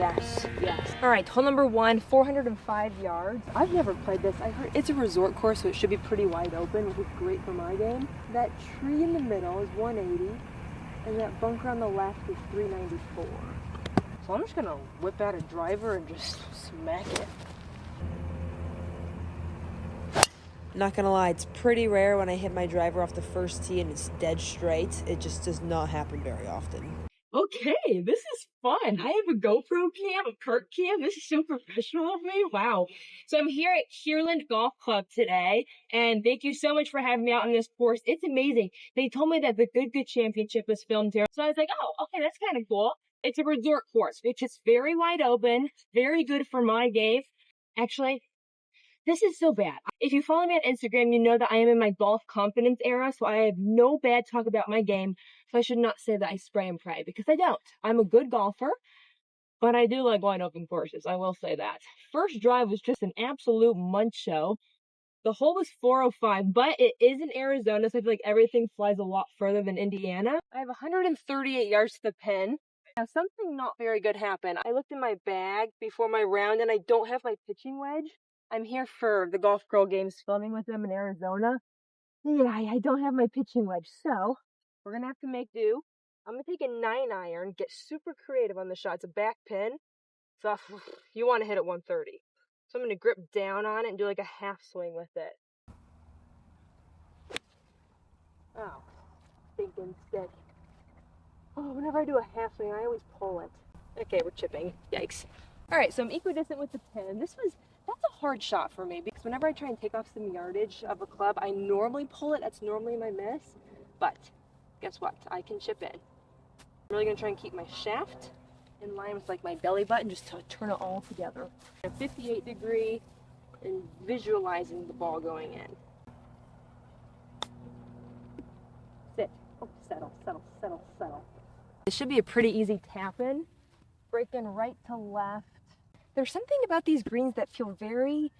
Yes, yes. All right, hole number 1, 405 yards. I've never played this. I heard it's a resort course, so it should be pretty wide open, which is great for my game. That tree in the middle is 180, and that bunker on the left is 394. So I'm just gonna whip out a driver and just smack it. Not gonna lie, it's pretty rare when I hit my driver off the first tee and it's dead straight. It just does not happen very often. Okay, this is fun. I have a GoPro cam, a Kurt cam. This is so professional of me. Wow. So I'm here at Kierland Golf Club today, and thank you so much for having me out on this course. It's amazing. They told me that the Good Championship was filmed here. So I was like, oh, okay, that's kind of cool. It's a resort course, which is very wide open, very good for my game. Actually, this is so bad. If you follow me on Instagram, you know that I am in my golf confidence era, so I have no bad talk about my game. So I should not say that I spray and pray, because I don't. I'm a good golfer, but I do like wide open courses. I will say that. First drive was just an absolute munch show. The hole was 405, but it is in Arizona, so I feel like everything flies a lot further than Indiana. I have 138 yards to the pin. Now, something not very good happened. I looked in my bag before my round, and I don't have my pitching wedge. I'm here for the Golf Girl Games, filming with them in Arizona. Yeah, I don't have my pitching wedge, so we're going to have to make do. I'm going to take a 9-iron, get super creative on the shot. It's a back pin, so you want to hit it 130. So I'm going to grip down on it and do like a half swing with it. Oh, thinking steady. Oh, whenever I do a half swing, I always pull it. Okay, we're chipping. Yikes. All right, so I'm equidistant with the pin. That's a hard shot for me, because whenever I try and take off some yardage of a club, I normally pull it. That's normally my miss. But guess what? I can chip in. I'm really going to try and keep my shaft in line with like my belly button, just to turn it all together. A 58 degree and visualizing the ball going in. Sit. Oh, settle, settle, settle, settle. This should be a pretty easy tap in. Breaking right to left. There's something about these greens that feel very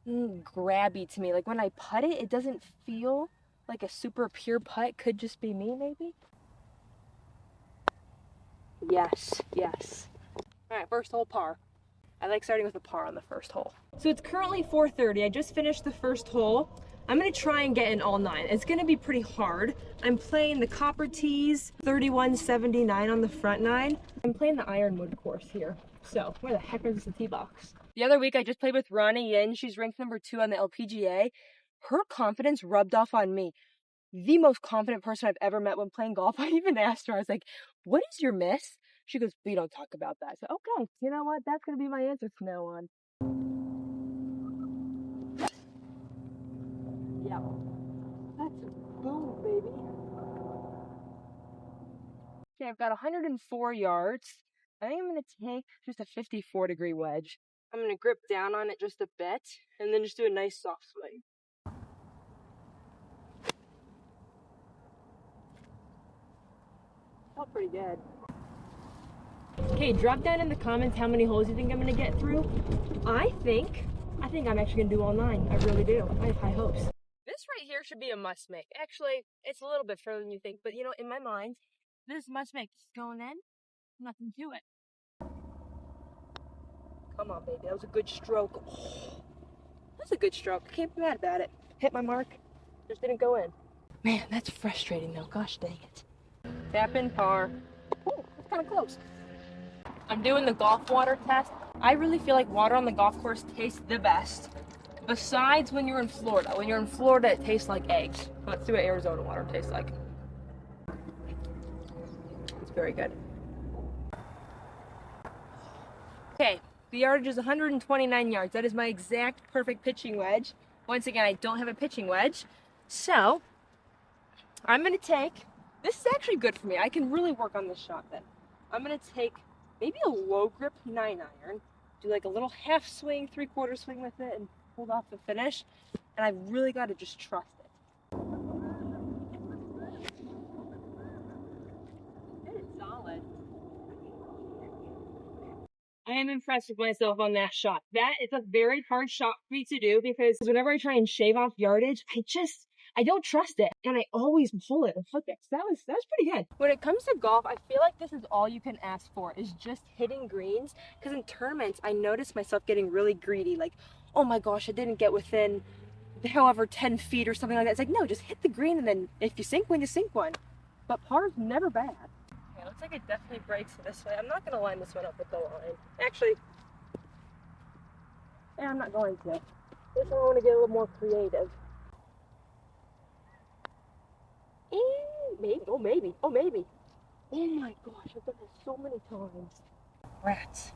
grabby to me. Like when I putt it, it doesn't feel like a super pure putt. Could just be me, maybe. Yes, yes. All right, first hole par. I like starting with a par on the first hole. So it's currently 4:30. I just finished the first hole. I'm gonna try and get in all 9. It's gonna be pretty hard. I'm playing the copper tees, 3179 on the front 9. I'm playing the Ironwood course here. So where the heck is the tee box? The other week I just played with Ronnie Yin. She's ranked number 2 on the LPGA. Her confidence rubbed off on me. The most confident person I've ever met when playing golf. I even asked her, I was like, what is your miss? She goes, we don't talk about that. So okay, you know what? That's gonna be my answer from now on. Yeah. That's boom, baby. Okay, I've got 104 yards. I think I'm going to take just a 54 degree wedge. I'm going to grip down on it just a bit, and then just do a nice soft swing. Felt pretty good. Okay, drop down in the comments how many holes you think I'm going to get through. I think I'm actually going to do all 9. I really do. I have high hopes. This right here should be a must make. Actually, it's a little bit further than you think, but you know, in my mind, this must make. Just going in, nothing to it. Come on, baby. That was a good stroke. Oh, that's a good stroke. I can't be mad about it. Hit my mark. Just didn't go in. Man, that's frustrating though. Gosh dang it. Tap in par. Oh, that's kind of close. I'm doing the golf water test. I really feel like water on the golf course tastes the best. Besides when you're in Florida. When you're in Florida, it tastes like eggs. Let's see what Arizona water tastes like. It's very good. Okay, the yardage is 129 yards. That is my exact perfect pitching wedge. Once again, I don't have a pitching wedge. So, I'm going to take, this is actually good for me. I can really work on this shot then. I'm going to take maybe a low grip 9-iron, do like a little half swing, 3/4 swing with it, and hold off the finish. And I've really got to just trust it. It's solid. I am impressed with myself on that shot. That is a very hard shot for me to do, because whenever I try and shave off yardage, I don't trust it, and I always pull it and hook it. So that was pretty good. When it comes to golf, I feel like this is all you can ask for, is just hitting greens. Because in tournaments, I notice myself getting really greedy, like, oh my gosh, I didn't get within however 10 feet or something like that. It's like, no, just hit the green, and then if you sink one, you sink one. But par's never bad. Okay, looks like it definitely breaks this way. I'm not gonna line this one up with the line. Actually, yeah, I'm not going to. This one I want to get a little more creative. And maybe, oh maybe. Oh my gosh, I've done this so many times. Rats.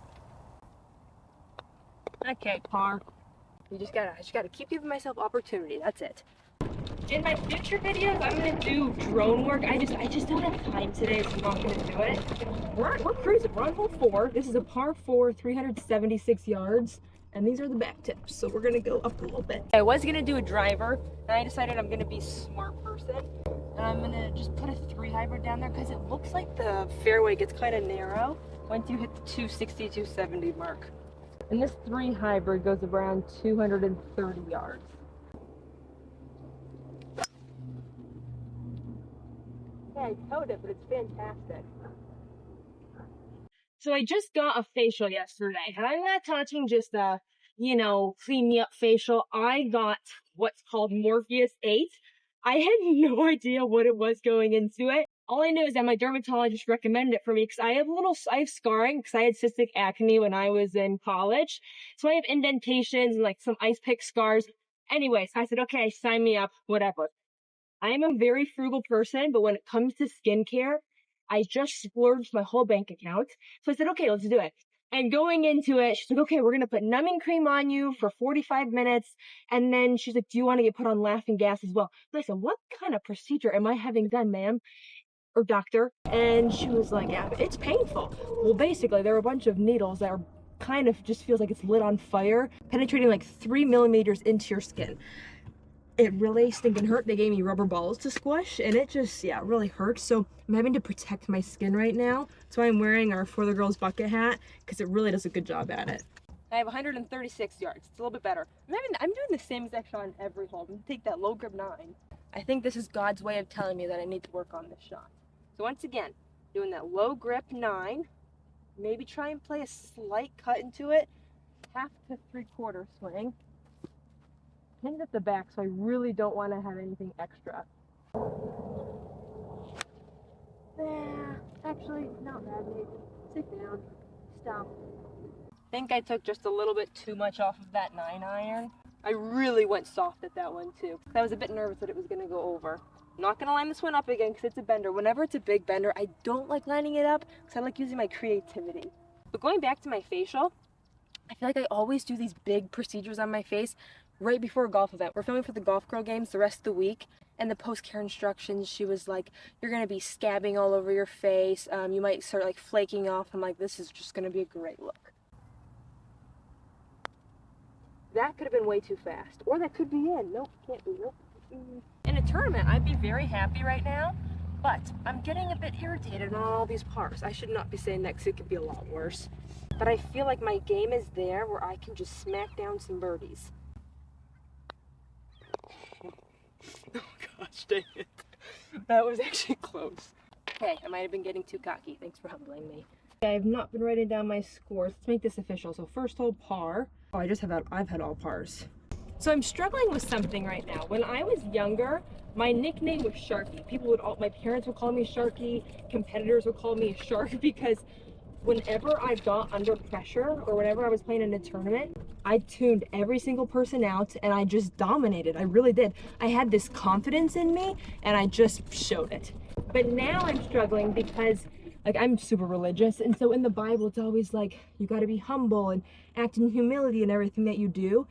Okay, par. I just gotta keep giving myself opportunity. That's it. In my future videos, I'm gonna do drone work. I just don't have time today, so I'm not gonna do it. We're cruising. We're on hole 4. This is a par 4, 376 yards, and these are the back tips. So we're gonna go up a little bit. I was gonna do a driver, and I decided I'm gonna be a smart person, and I'm gonna just put a 3 hybrid down there because it looks like the fairway gets kind of narrow once you hit the 260, 270 mark. And this 3 hybrid goes around 230 yards. Yeah, I towed it, but it's fantastic. So I just got a facial yesterday, and I'm not talking just a, clean me up facial. I got what's called Morpheus 8. I had no idea what it was going into it. All I know is that my dermatologist recommended it for me because I have scarring because I had cystic acne when I was in college. So I have indentations and like some ice pick scars. Anyways, I said, okay, sign me up, whatever. I am a very frugal person, but when it comes to skincare, I just splurged my whole bank account. So I said, okay, let's do it. And going into it, she's like, okay, we're going to put numbing cream on you for 45 minutes. And then she's like, do you want to get put on laughing gas as well? And I said, what kind of procedure am I having done, ma'am? Or doctor? And she was like, yeah, it's painful. Well, basically, there are a bunch of needles that are kind of just feels like it's lit on fire, penetrating like 3 millimeters into your skin. It really stinking hurt. They gave me rubber balls to squish, and it just, yeah, really hurts. So I'm having to protect my skin right now. So I'm wearing our For the Girls bucket hat because it really does a good job at it. I have 136 yards. It's a little bit better. I'm doing the same exact shot on every hole. I'm going to take that low grip 9. I think this is God's way of telling me that I need to work on this shot. So once again, doing that low grip 9. Maybe try and play a slight cut into it. Half to 3/4 swing. Pinned at the back, so I really don't want to have anything extra. Actually, not bad, maybe. Sit down. Stop. I think I took just a little bit too much off of that 9-iron. I really went soft at that one, too. I was a bit nervous that it was going to go over. I'm not going to line this one up again because it's a bender. Whenever it's a big bender, I don't like lining it up because I like using my creativity. But going back to my facial, I feel like I always do these big procedures on my face right before a golf event. We're filming for the Golf Girl Games the rest of the week, and the post-care instructions, she was like, you're going to be scabbing all over your face, you might start like flaking off. I'm like, this is just going to be a great look. That could have been way too fast, or that could be in. Nope, can't be. Nope. In a tournament, I'd be very happy right now, but I'm getting a bit irritated on all these pars. I should not be saying that because it could be a lot worse. But I feel like my game is there where I can just smack down some birdies. Oh gosh, dang it. That was actually close. Okay, I might have been getting too cocky. Thanks for humbling me. I have not been writing down my scores. Let's make this official. So first hole par. Oh, I've had all pars. So I'm struggling with something right now. When I was younger, my nickname was Sharky. My parents would call me Sharky. Competitors would call me a shark because whenever I got under pressure or whenever I was playing in a tournament, I tuned every single person out and I just dominated. I really did. I had this confidence in me and I just showed it. But now I'm struggling because like I'm super religious, and so in the Bible it's always like you got to be humble and act in humility in everything that you do.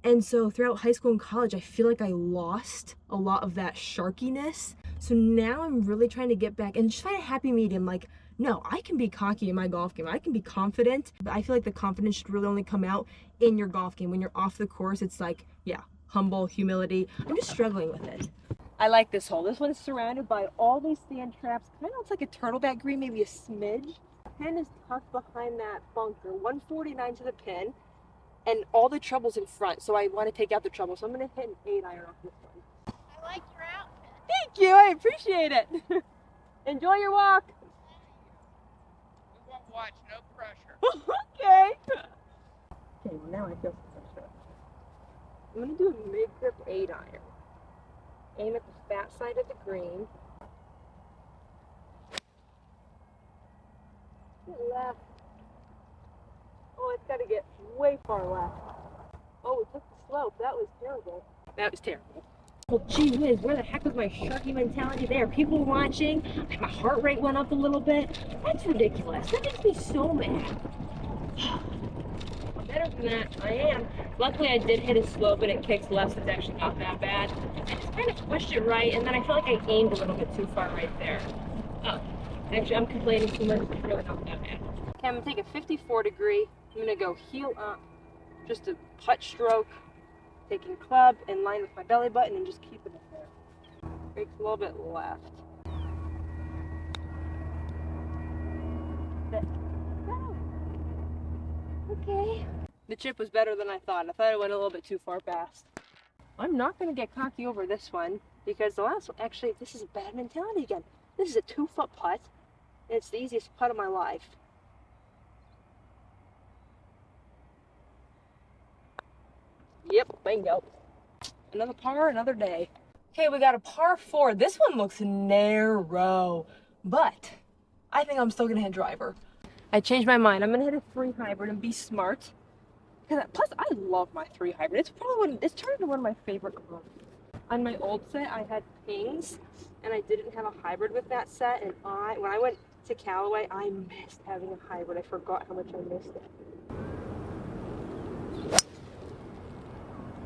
And so throughout high school and college, I feel like I lost a lot of that sharkiness. So now I'm really trying to get back and just find a happy medium. Like, no, I can be cocky in my golf game. I can be confident, but I feel like the confidence should really only come out in your golf game. When you're off the course, it's like, yeah, humble, humility. I'm just struggling with it. I like this hole. This one's surrounded by all these sand traps. Kind of looks like a turtleback green, maybe a smidge. Pin is tucked behind that bunker. 149 to the pin. And all the trouble's in front, so I want to take out the trouble. So I'm going to hit an 8-iron off this one. like your outfit. Thank you, I appreciate it. Enjoy your walk. We won't watch, no pressure. Okay. Okay, well now I feel some pressure. I'm gonna do a mid-grip 8-iron. Aim at the fat side of the green. Get left. Oh, it's gotta get way far left. Oh, it took the slope. That was terrible. That was terrible. Well, gee whiz, where the heck was my sharky mentality there? People watching, my heart rate went up a little bit. That's ridiculous. That makes me so mad. Better than that, I am. Luckily, I did hit a slope and it kicks left, so it's actually not that bad. I just kind of pushed it right, and then I feel like I aimed a little bit too far right there. Oh, actually, I'm complaining too much. It's really not that bad. Okay, I'm gonna take a 54 degree. I'm gonna go heel up, just a putt stroke, taking club in line with my belly button, and just keep it up there. Breaks a little bit left. Okay. The chip was better than I thought. I thought it went a little bit too far past. I'm not going to get cocky over this one because the last one, actually, this is a bad mentality again. This is a 2-foot putt, and it's the easiest putt of my life. Yep, bingo. Another par, another day. Okay, we got a par 4. This one looks narrow, but I think I'm still going to hit driver. I changed my mind. I'm going to hit a 3 hybrid and be smart. Plus, I love my 3 hybrid. It's probably it's turned into one of my favorite clubs. On my old set, I had pings, and I didn't have a hybrid with that set. And when I went to Callaway, I missed having a hybrid. I forgot how much I missed it.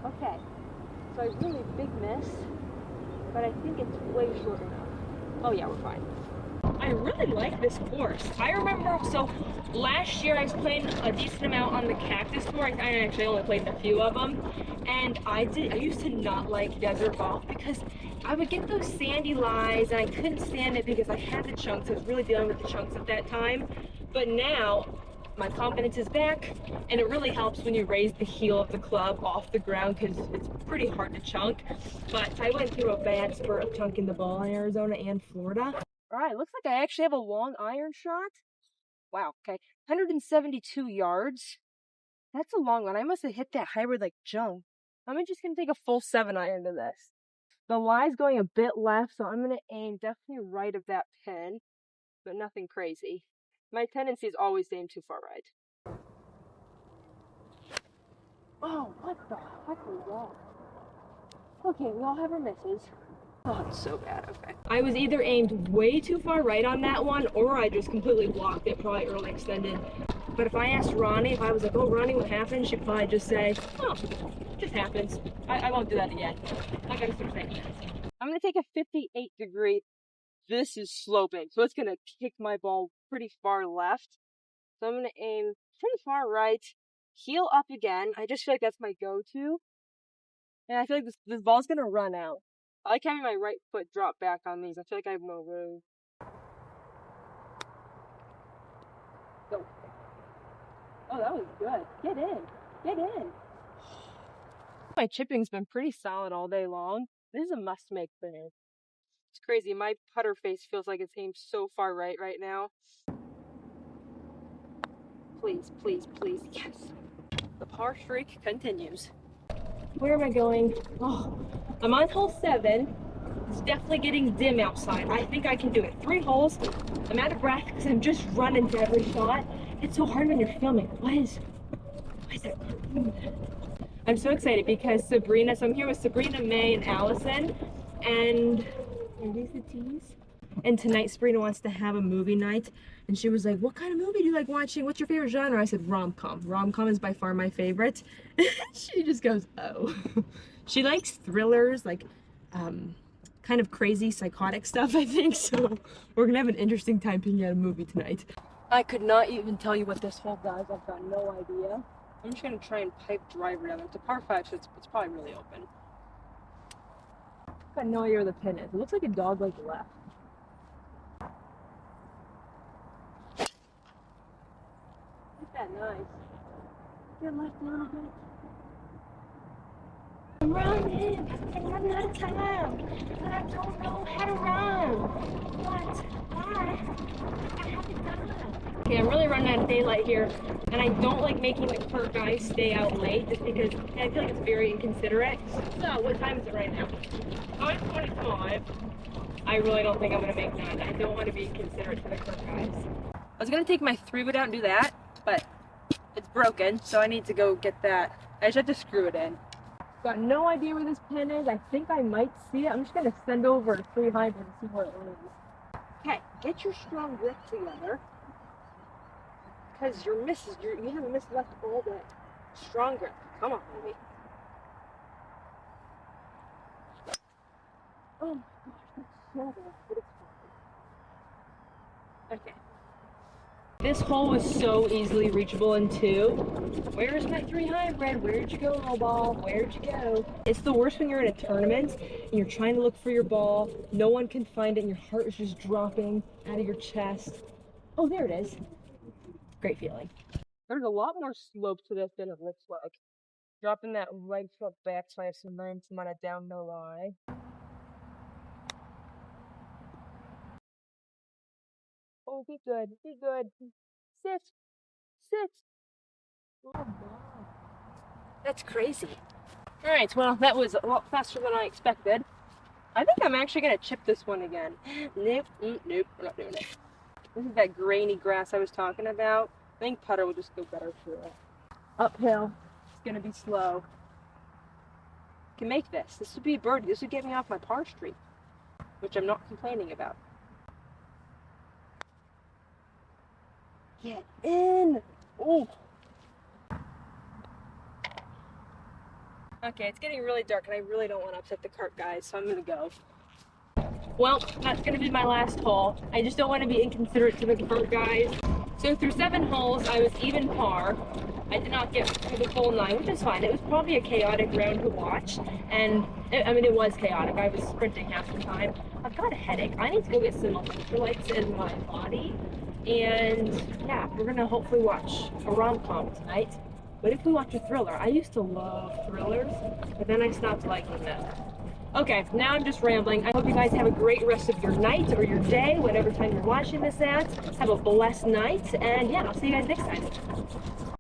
Okay, so I really big miss, but I think it's way short enough. Oh yeah, we're fine. I really like this course. I remember, so last year I was playing a decent amount on the Cactus Tour. I actually only played a few of them. And I used to not like desert golf because I would get those sandy lies and I couldn't stand it because I had the chunks. I was really dealing with the chunks at that time. But now, my confidence is back, and it really helps when you raise the heel of the club off the ground because it's pretty hard to chunk. But I went through a bad spurt of chunking the ball in Arizona and Florida. All right, looks like I actually have a long iron shot. Wow, okay. 172 yards. That's a long one. I must have hit that hybrid like junk. I'm just going to take a full 7-iron to this. The lie's going a bit left, so I'm going to aim definitely right of that pin, but nothing crazy. My tendency is always to aim too far right. Oh, what the heck was that? Okay, we all have our misses. Oh, it's so bad. Okay. I was either aimed way too far right on that one, or I just completely blocked it, probably early extended. But if I asked Ronnie, if I was like, oh, Ronnie, what happened? She'd probably just say, oh, it just happens. I won't do that again. I gotta start saying that. I'm gonna take a 58 degree. This is sloping, so it's gonna kick my ball pretty far left. So I'm gonna aim pretty far right, heel up again. I just feel like that's my go-to. And I feel like this ball's gonna run out. I like having my right foot drop back on these. I feel like I have no room. Go. Oh, that was good. Get in. Get in. My chipping's been pretty solid all day long. This is a must-make thing. It's crazy. My putter face feels like it's aimed so far right now. Please, please, please. Yes. The par streak continues. Where am I going? Oh, I'm on hole 7. It's definitely getting dim outside. I think I can do it. 3 holes. I'm out of breath because I'm just running for every shot. It's so hard when you're filming. Why is that? I'm so excited because Sabrina, so I'm here with Sabrina, May, and Allison. And are these the teas? And tonight Sabrina wants to have a movie night. And she was like, what kind of movie do you like watching? What's your favorite genre? I said, rom-com. Rom-com is by far my favorite. She just goes, oh. She likes thrillers, like kind of crazy psychotic stuff, I think. So we're gonna have an interesting time picking out a movie tonight. I could not even tell you what this hole does. I've got no idea. I'm just gonna try and pipe driver down. It's a par 5, so it's probably really open. I've got no idea where the pin is. It looks like a dog leg left. Isn't that nice? Get left a little bit. I'm running, and I'm not time, but I don't know how to run. What? Why? I haven't done it. Okay, I'm really running out of daylight here, and I don't like making the cart guys stay out late just because I feel like it's very inconsiderate. So, what time is it right now? 5:25. I really don't think I'm gonna make that. I don't want to be inconsiderate to the cart guys. I was gonna take my 3-wood out and do that, but it's broken, so I need to go get that. I just have to screw it in. Got no idea where this pin is. I think I might see it. I'm just gonna send over to 300 and see where it is. Okay, get your strong grip together. Because you haven't missed left all day. Strong grip. Come on, baby. Oh my gosh, that's so bad, but it's fine. Okay. This hole was so easily reachable in 2. Where's my 3 hybrid? Where'd you go, little ball? Where'd you go? It's the worst when you're in a tournament and you're trying to look for your ball. No one can find it and your heart is just dropping out of your chest. Oh, there it is. Great feeling. There's a lot more slope to this than it looks like. Dropping that right foot back so I have some momentum on a down no lie. Oh, be good, be good. Sit, sit. Oh, wow. That's crazy. Alright, well, that was a lot faster than I expected. I think I'm actually going to chip this one again. Nope, nope, we're not doing it. This is that grainy grass I was talking about. I think putter will just go better for it. Uphill. It's going to be slow. I can make this. This would be a birdie. This would get me off my par streak, which I'm not complaining about. Get in! Oh! Okay, it's getting really dark and I really don't want to upset the cart guys, so I'm gonna go. Well, that's gonna be my last hole. I just don't want to be inconsiderate to the cart guys. So through 7 holes, I was even par. I did not get through the full 9, which is fine. It was probably a chaotic round to watch, and I mean, it was chaotic. I was sprinting half the time. I've got a headache. I need to go get some electrolytes in my body, and yeah, we're gonna hopefully watch a rom-com tonight. What if we watch a thriller? I used to love thrillers, but then I stopped liking them. Okay, now I'm just rambling. I hope you guys have a great rest of your night or your day, whatever time you're watching this at. Have a blessed night, and yeah, I'll see you guys next time.